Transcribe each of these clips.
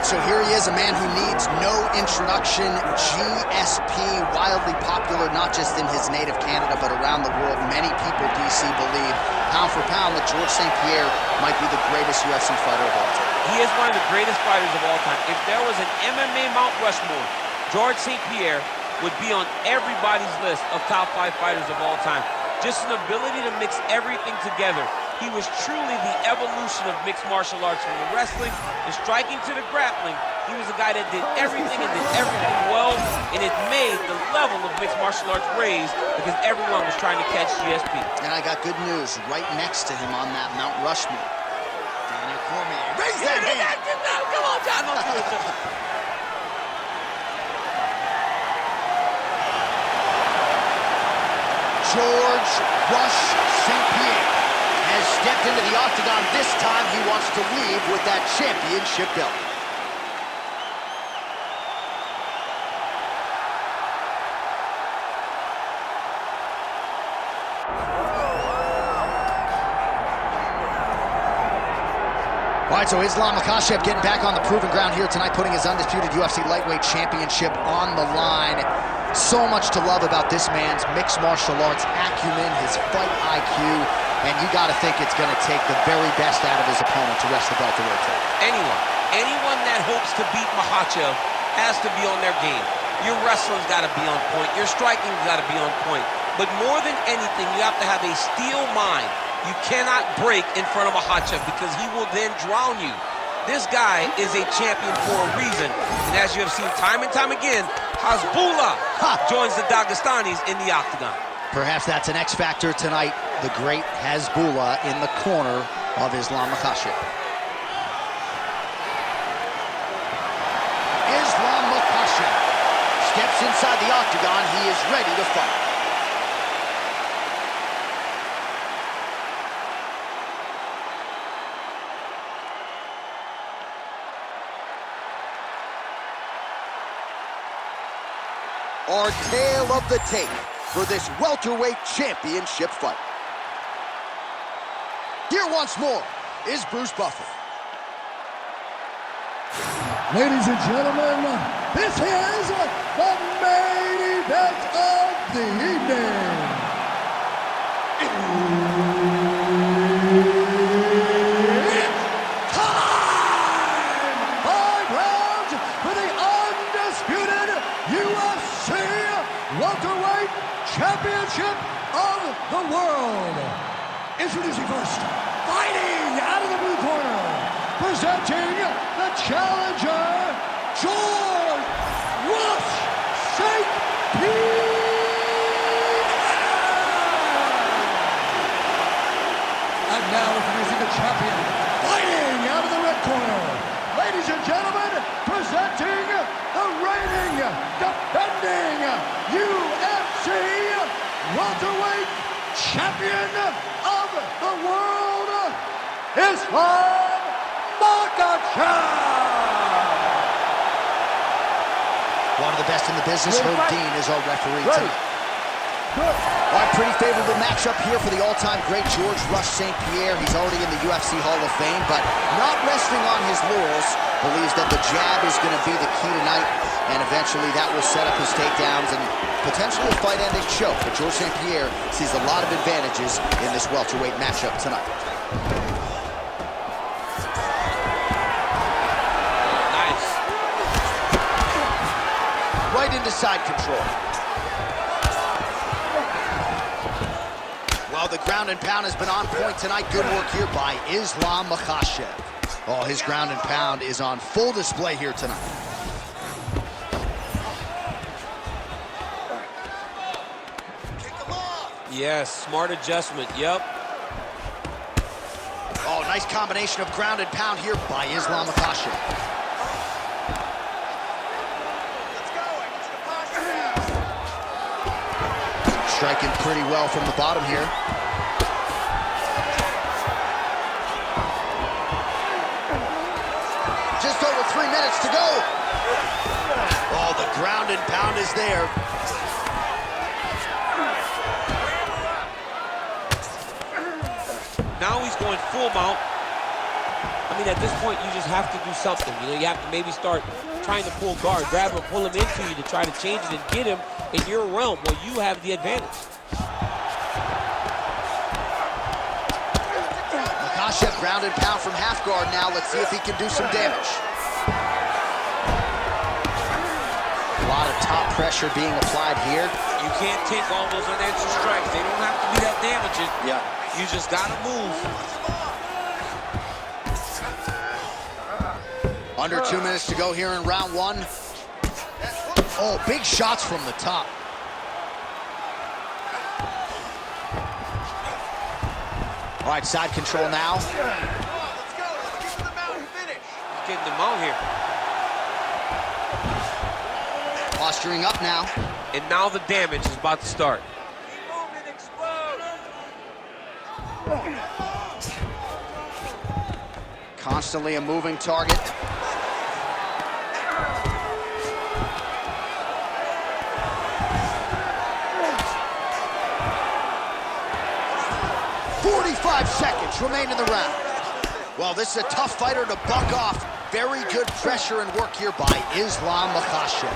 so here he is, a man who needs no introduction. GSP, wildly popular, not just in his native Canada, but around the world. Many people, DC, believe, pound for pound, that Georges Saint-Pierre might be the greatest UFC fighter of all time. He is one of the greatest fighters of all time. If there was an MMA Mount Rushmore, Georges Saint-Pierre would be on everybody's list of top 5 fighters of all time. Just an ability to mix everything together. He was truly the evolution of mixed martial arts, from the wrestling, the striking to the grappling. He was a guy that did everything and did everything well, and it made the level of mixed martial arts raise because everyone was trying to catch GSP. And I got good news. Right next to him on that Mount Rushmore, Daniel Cormier. Raise that hand! Come on, John, don't do it. Georges Rush Saint-Pierre has stepped into the octagon. This time he wants to leave with that championship belt. All right, so Islam Makhachev getting back on the proven ground here tonight, putting his undisputed UFC lightweight championship on the line. So much to love about this man's mixed martial arts acumen, his fight IQ, and you got to think it's going to take the very best out of his opponent to wrest the belt away from him. Anyone that hopes to beat Makhachev has to be on their game. Your wrestling's got to be on point. Your striking's got to be on point. But more than anything, you have to have a steel mind. You cannot break in front of Makhachev because he will then drown you. This guy is a champion for a reason. And as you have seen time and time again, Hasbullah joins the Dagestanis in the octagon. Perhaps that's an X factor tonight. The great Hasbullah in the corner of Islam Makhachev. Islam Makhachev steps inside the octagon. He is ready to fight. Our tale of the tape for this welterweight championship fight. Here once more is Bruce Buffer. Ladies and gentlemen, this is the main event of the evening. It's time! 5 rounds for the undisputed UFC welterweight championship of the world. Introducing first, fighting out of the blue corner, presenting the challenger, Georges Rush Saint-Pierre. And now introducing the champion, fighting out of the red corner, ladies and gentlemen, presenting the reigning, defending UFC welterweight champion of the world, Islam Makhachev. One of the best in the business, Herb Dean, is our referee tonight. All right, pretty favorable matchup here for the all-time great Georges Rush Saint-Pierre. He's already in the UFC Hall of Fame, but not resting on his laurels. Believes that the jab is going to be the key tonight, and eventually that will set up his takedowns and potentially a fight-ending choke. But Georges Saint-Pierre sees a lot of advantages in this welterweight matchup tonight. Nice. Right into side control. Well, the ground and pound has been on point tonight. Good work here by Islam Makhachev. Oh, his ground and pound is on full display here tonight. Yes, smart adjustment, yep. Oh, nice combination of ground and pound here by Islam Makhachev. Striking pretty well from the bottom here. Just over 3 minutes to go. Oh, the ground and pound is there. Now he's going full mount. I I mean, at this point, you just have to do something. You know, you have to maybe start trying to pull guard, grab him, pull him into you to try to change it and get him in your realm where you have the advantage. Makhachev ground and pound from half guard now. Let's see if he can do some damage. A lot of top pressure being applied here. You can't take all those unanswered strikes. They don't have to be that damaging. Yeah. You just gotta move. Under 2 minutes to go here in round one. Oh, big shots from the top. All right, side control now. Let's go. Let's get to the mount and finish. He's getting the mount here. Posturing up now. And now the damage is about to start. Constantly a moving target. "45 seconds remain in the round." Well, this is a tough fighter to buck off. Very good pressure and work here by Islam Makhachev.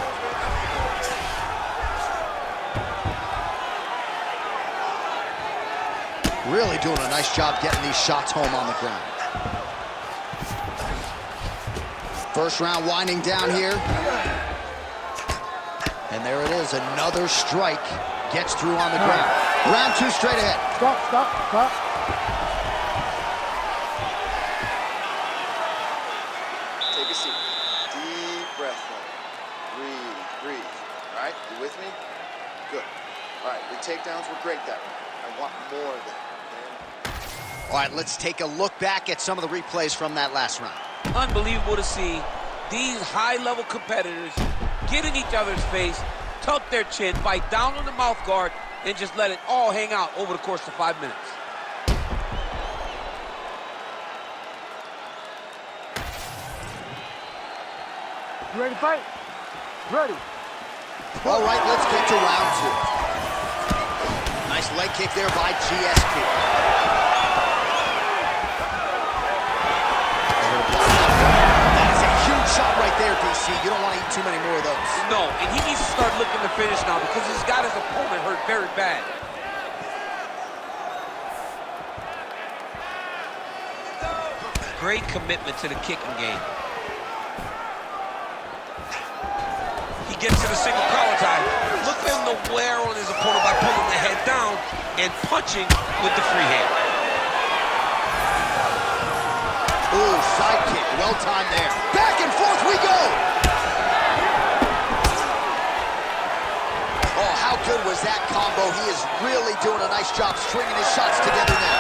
Really doing a nice job getting these shots home on the ground. First round winding down here. And there it is, another strike gets through on the ground. Round two straight ahead. Stop. Take a seat. Deep breath. Breathe. All right, you with me? Good. All right, the takedowns were great that round. I want more of them. All right, let's take a look back at some of the replays from that last round. Unbelievable to see these high-level competitors get in each other's face, tuck their chin, bite down on the mouth guard, and just let it all hang out over the course of 5 minutes. You ready to fight? Ready. All right, let's get to round two. Nice leg kick there by GSP. That is a huge shot right there, DC. You don't want to eat too many more of those. No, and he needs to start looking to finish now because he's got his opponent hurt very bad. Great commitment to the kicking game. He gets to the single collar tie. Look for him to wear on his opponent by pulling the head down and punching with the free hand. Ooh, side kick, well timed there. Back and forth we go! Oh, how good was that combo? He is really doing a nice job stringing his shots together now.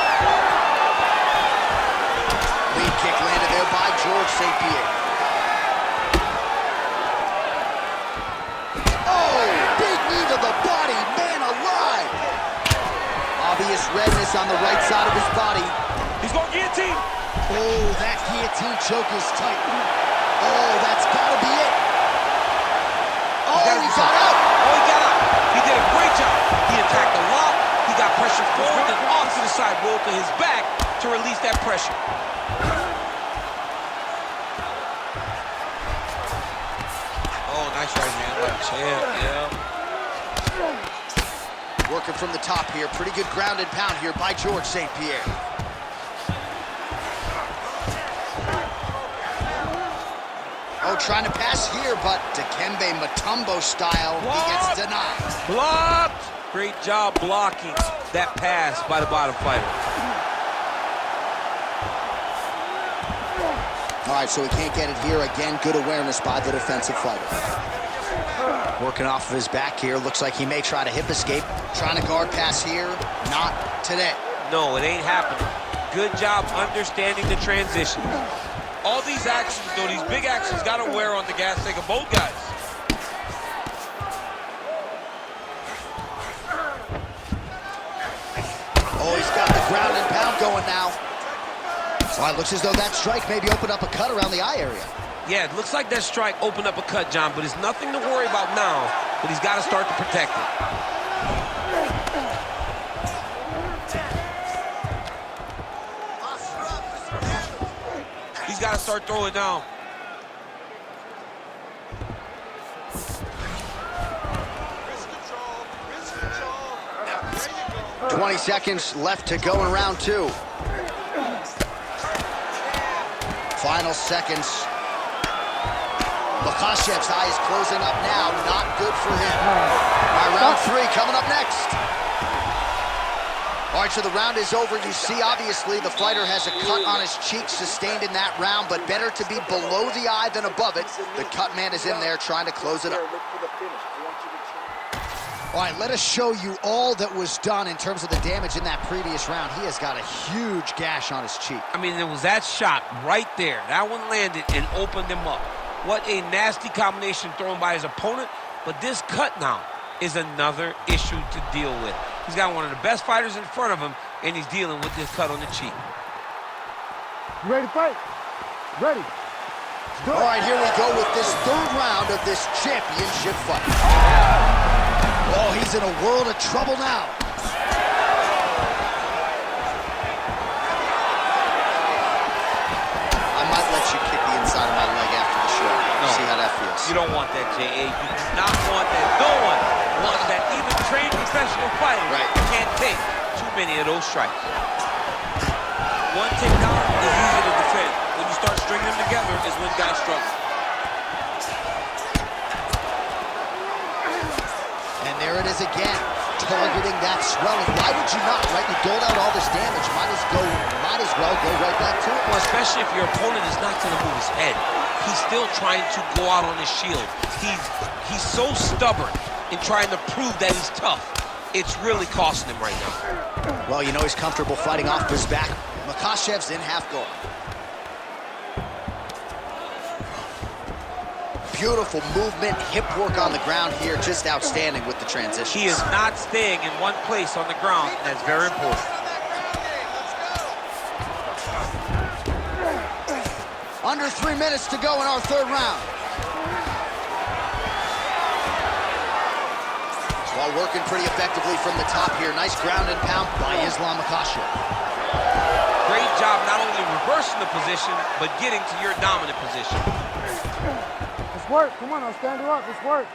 Lead kick landed there by George Saint-Pierre. Oh, big knee to the body, man alive! Obvious redness on the right side of his body. He's going guillotine. Oh, that guillotine choke is tight. Oh, that's gotta be it. Oh, he got out. Oh, he got out. He did a great job. He attacked a lot. He got pressure forward and off to the side, rolled to his back to release that pressure. Oh, nice right hand left. Yeah. Working from the top here. Pretty good ground and pound here by George Saint-Pierre. Oh, trying to pass here, but Dikembe Mutombo style, he gets denied. Blocked! Great job blocking that pass by the bottom fighter. All right, so he can't get it here. Again, good awareness by the defensive fighter. Working off of his back here. Looks like he may try to hip escape. Trying to guard pass here. Not today. No, it ain't happening. Good job understanding the transition. All these actions, though, these big actions, got to wear on the gas tank of both guys. Oh, he's got the ground and pound going now. Well, it looks as though that strike maybe opened up a cut around the eye area. Yeah, it looks like that strike opened up a cut, John, but it's nothing to worry about now, but he's got to start to protect it. He's He's got to start throwing down. 20 seconds left to go in round 2. Final seconds. Makhachev's eye is closing up now. Not good for him. All right, round 3 coming up next. All right, so the round is over. You see, obviously, the fighter has a cut on his cheek sustained in that round, but better to be below the eye than above it. The cut man is in there trying to close it up. All right, let us show you all that was done in terms of the damage in that previous round. He has got a huge gash on his cheek. I mean, there was that shot right there. That one landed and opened him up. What a nasty combination thrown by his opponent. But this cut now is another issue to deal with. He's got one of the best fighters in front of him, and he's dealing with this cut on the cheek. You ready to fight? Ready. All right, here we go with this 3rd round of this championship fight. Oh, he's in a world of trouble now. I might let you kick the inside of my leg after the show. No. See how that feels. You don't want that, J.A. You do not want that. No one wants that. Even trained professional fighters can't take too many of those strikes. One takedown is easy to defend. When you start stringing them together is when guys struggle. And there it is again, targeting that swelling. Why would you not, right? You doled out all this damage. Might as well go right back to it. Well, especially if your opponent is not going to move his head. He's still trying to go out on his shield. He's so stubborn in trying to prove that he's tough. It's really costing him right now. Well, you know he's comfortable fighting off his back. Makhachev's in half guard. Beautiful movement, hip work on the ground here, just outstanding with the transition. He is not staying in one place on the ground, and that's very important. Under 3 minutes to go in our 3rd round. While working pretty effectively from the top here, nice ground and pound by Islam Makhachev. Great job not only reversing the position, but getting to your dominant position. Work. Come on, I'll stand you up. Let's work.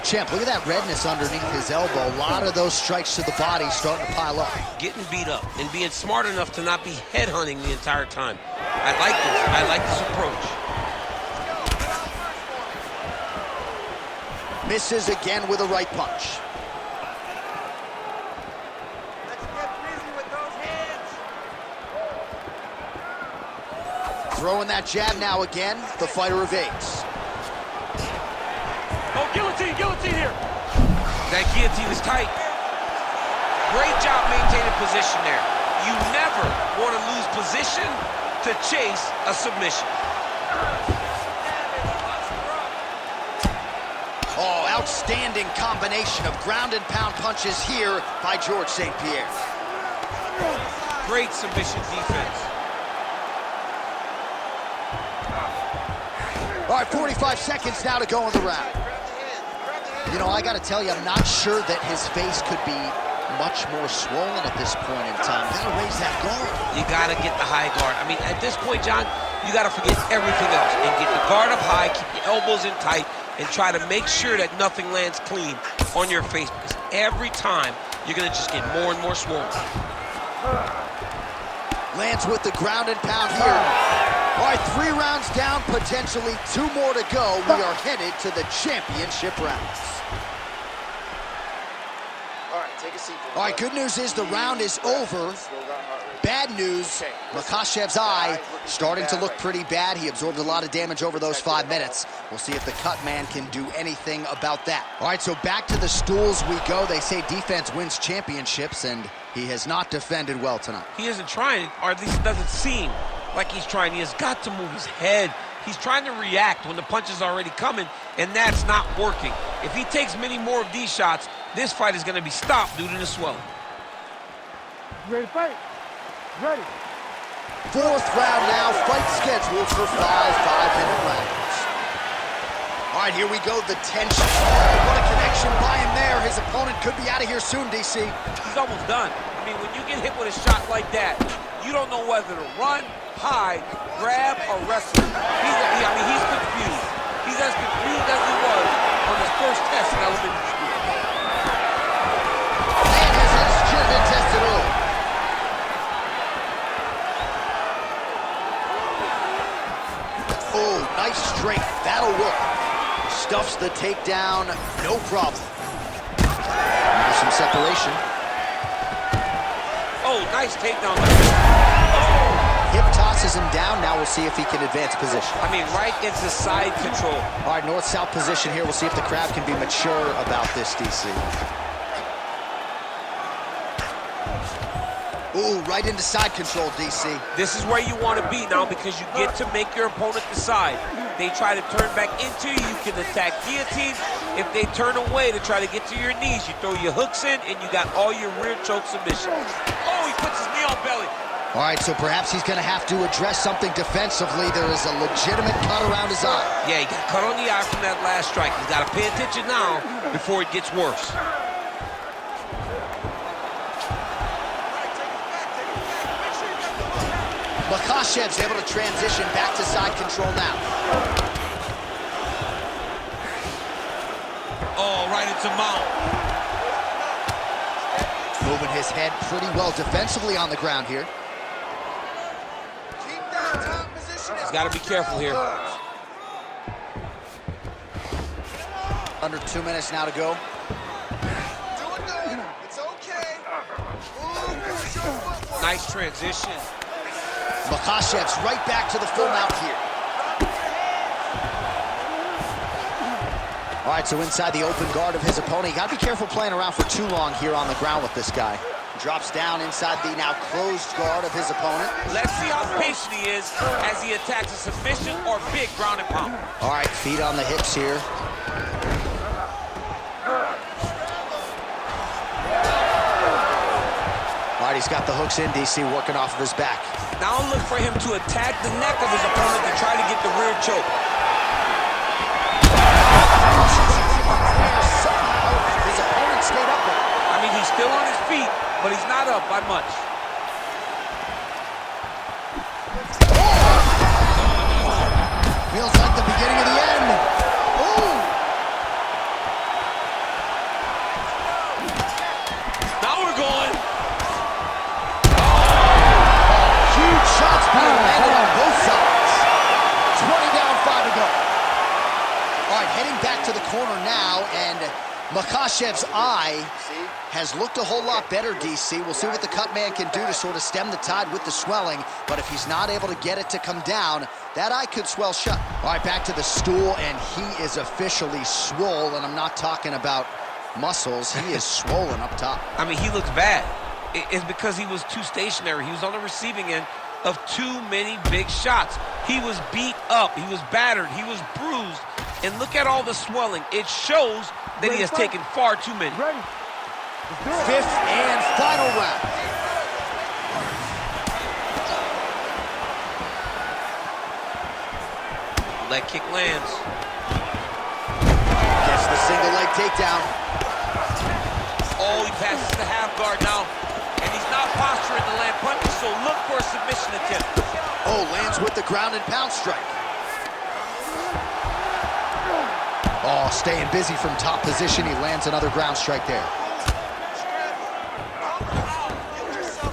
Champ, look at that redness underneath his elbow. A lot of those strikes to the body starting to pile up. Getting beat up and being smart enough to not be headhunting the entire time. I like this. I like this approach. Misses again with a right punch. Throwing that jab now again, the fighter evades. Oh, guillotine here. That guillotine is tight. Great job maintaining position there. You never want to lose position to chase a submission. Oh, outstanding combination of ground and pound punches here by George Saint-Pierre. Great submission defense. All right, 45 seconds now to go in the round. You know, I got to tell you, I'm not sure that his face could be much more swollen at this point in time. Got to raise that guard. You got to get the high guard. I mean, at this point, John, you got to forget everything else and get the guard up high, keep your elbows in tight, and try to make sure that nothing lands clean on your face. Because every time, you're going to just get more and more swollen. Lands with the ground and pound here. All right, 3 rounds down, potentially 2 more to go. We are headed to the championship rounds. All right, take a seat. All right, good news is the round is over. Bad news, Makhachev's eye starting to look pretty bad. He absorbed a lot of damage over those 5 minutes. We'll see if the cut man can do anything about that. All right, so back to the stools we go. They say defense wins championships, and he has not defended well tonight. He isn't trying, or at least it doesn't seem like he's trying. He has got to move his head. He's trying to react when the punch is already coming, and that's not working. If he takes many more of these shots, this fight is going to be stopped due to the swelling. You ready to fight? Ready. 4th round now, fight scheduled for 5 5-minute rounds. All right, here we go, the tension. Oh, what a connection by him there. His opponent could be out of here soon, DC. He's almost done. I mean, when you get hit with a shot like that, You don't know whether to run, hide, grab, or wrestle. He's confused. He's as confused as he was on his first test in elementary school. And has his chin been tested early. Oh, nice strength. That'll work. Stuffs the takedown, no problem. Now some separation. Oh, nice takedown. Hip tosses him down. Now we'll see if he can advance position. I mean, right into side control. All right, north-south position here. We'll see if the crowd can be mature about this, DC. Ooh, right into side control, DC. This is where you want to be now because you get to make your opponent decide. They try to turn back into you, you can attack guillotine. If they turn away to try to get to your knees, you throw your hooks in and you got all your rear choke submissions. Oh, he puts his knee on belly. All right, so perhaps he's going to have to address something defensively. There is a legitimate cut around his eye. Yeah, he got cut on the eye from that last strike. He's got to pay attention now before it gets worse. Makhachev's able to transition back to side control now. Oh, right into mount. Moving his head pretty well defensively on the ground here. He's got to be careful here. Under 2 minutes now to go. Doing good. It's okay. Ooh, Nice transition. Makhachev's right back to the full mount here. All right, so inside the open guard of his opponent. You got to be careful playing around for too long here on the ground with this guy. Drops down inside the now closed guard of his opponent. Let's see how patient he is as he attacks a submission or big ground and pound. All right, feet on the hips here. All right, he's got the hooks in, DC, working off of his back. Now look for him to attack the neck of his opponent to try to get the rear choke. His opponent stayed up with him. I mean, he's still on his feet, but he's not up by much. Feels like the beginning of the end. Ooh! Now we're going. Huge shots being landed on both sides. 20 down, 5 to go. All right, heading back to the corner now, and Makhachev's eye has looked a whole lot better, DC. We'll see what the cut man can do to sort of stem the tide with the swelling, but if he's not able to get it to come down, that eye could swell shut. All right, back to the stool, and he is officially swole, and I'm not talking about muscles. He is swollen up top. I mean, he looks bad. It's because he was too stationary. He was on the receiving end of too many big shots. He was beat up. He was battered. He was bruised. And look at all the swelling. It shows that he has taken far too many. Fifth and final round. Leg kick lands. Gets the single leg takedown. Oh, he passes the half guard now. And he's not posturing to land punches, so look for a submission attempt. Oh, lands with the ground and pound strike. Oh, staying busy from top position. He lands another ground strike there.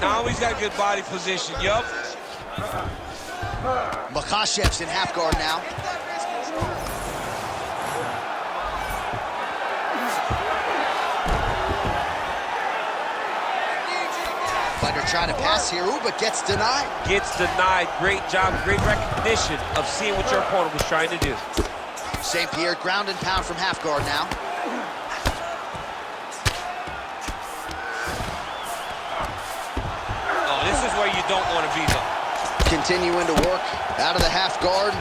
Now he's got good body position, yup. Makhachev's in half guard now. Fighter trying to pass here, ooh, but gets denied. Gets denied. Great job, great recognition of seeing what your opponent was trying to do. Saint-Pierre ground and pound from half guard now. Oh, this is where you don't want to be, though. Continuing to work out of the half guard.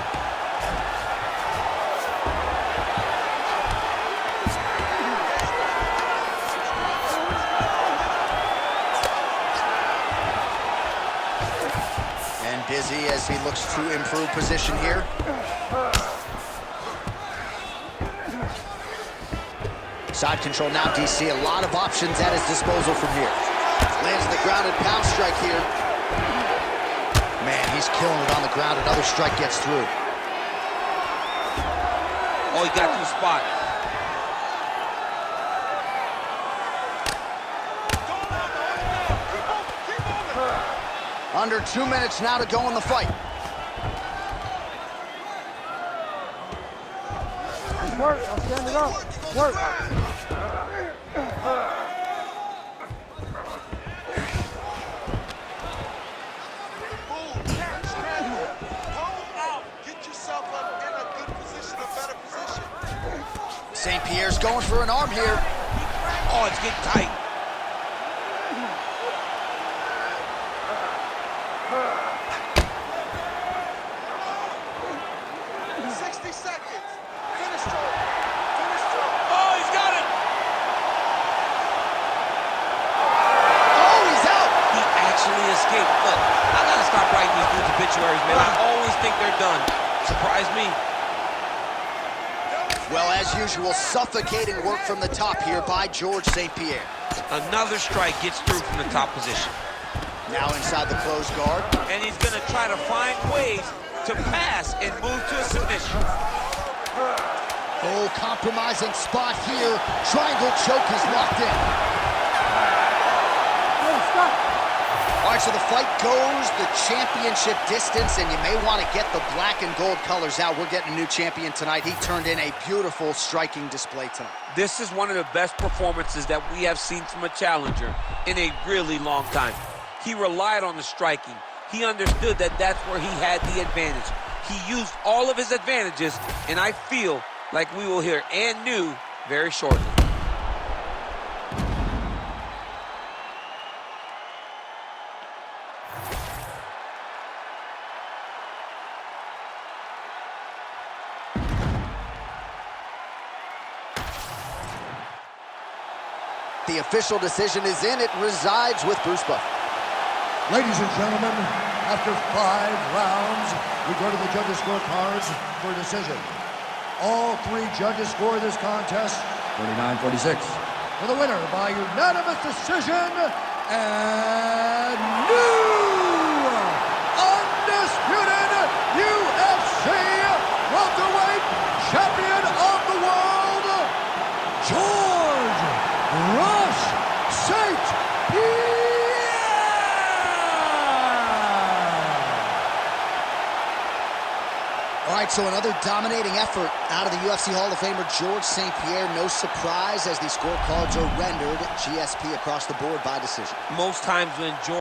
And busy as he looks to improve position here. Side control now, DC. A lot of options at his disposal from here. Lands the ground and pound strike here. he's killing it on the ground. Another strike gets through. Oh, he got to the spot. Under 2 minutes now to go in the fight. Work, I'll stand it up. Work. Get yourself up in a good position, a better position. Saint-Pierre's going for an arm here. Oh, it's getting tight. Look, I gotta stop writing these dudes obituaries, man. I always think they're done. Surprise me. Well, as usual, suffocating work from the top here by George Saint-Pierre. Another strike gets through from the top position. Now inside the closed guard. And he's gonna try to find ways to pass and move to a submission. Oh, compromising spot here. Triangle choke is locked in. Hey, stop. All right, so the fight goes the championship distance, and you may want to get the black and gold colors out. We're getting a new champion tonight. He turned in a beautiful striking display tonight. This is one of the best performances that we have seen from a challenger in a really long time. He relied on the striking. He understood that that's where he had the advantage. He used all of his advantages, and I feel like we will hear and new very shortly. The official decision is in. It resides with Bruce Buff. Ladies and gentlemen, after 5 rounds, we go to the judges' scorecards for a decision. All 3 judges score this contest 49-46. For the winner by unanimous decision, and new undisputed UFC welterweight champion of the world, George Rush Saint-Pierre! All right, so another dominating effort out of the UFC Hall of Famer George Saint-Pierre. No surprise as these scorecards are rendered GSP across the board by decision. Most times when George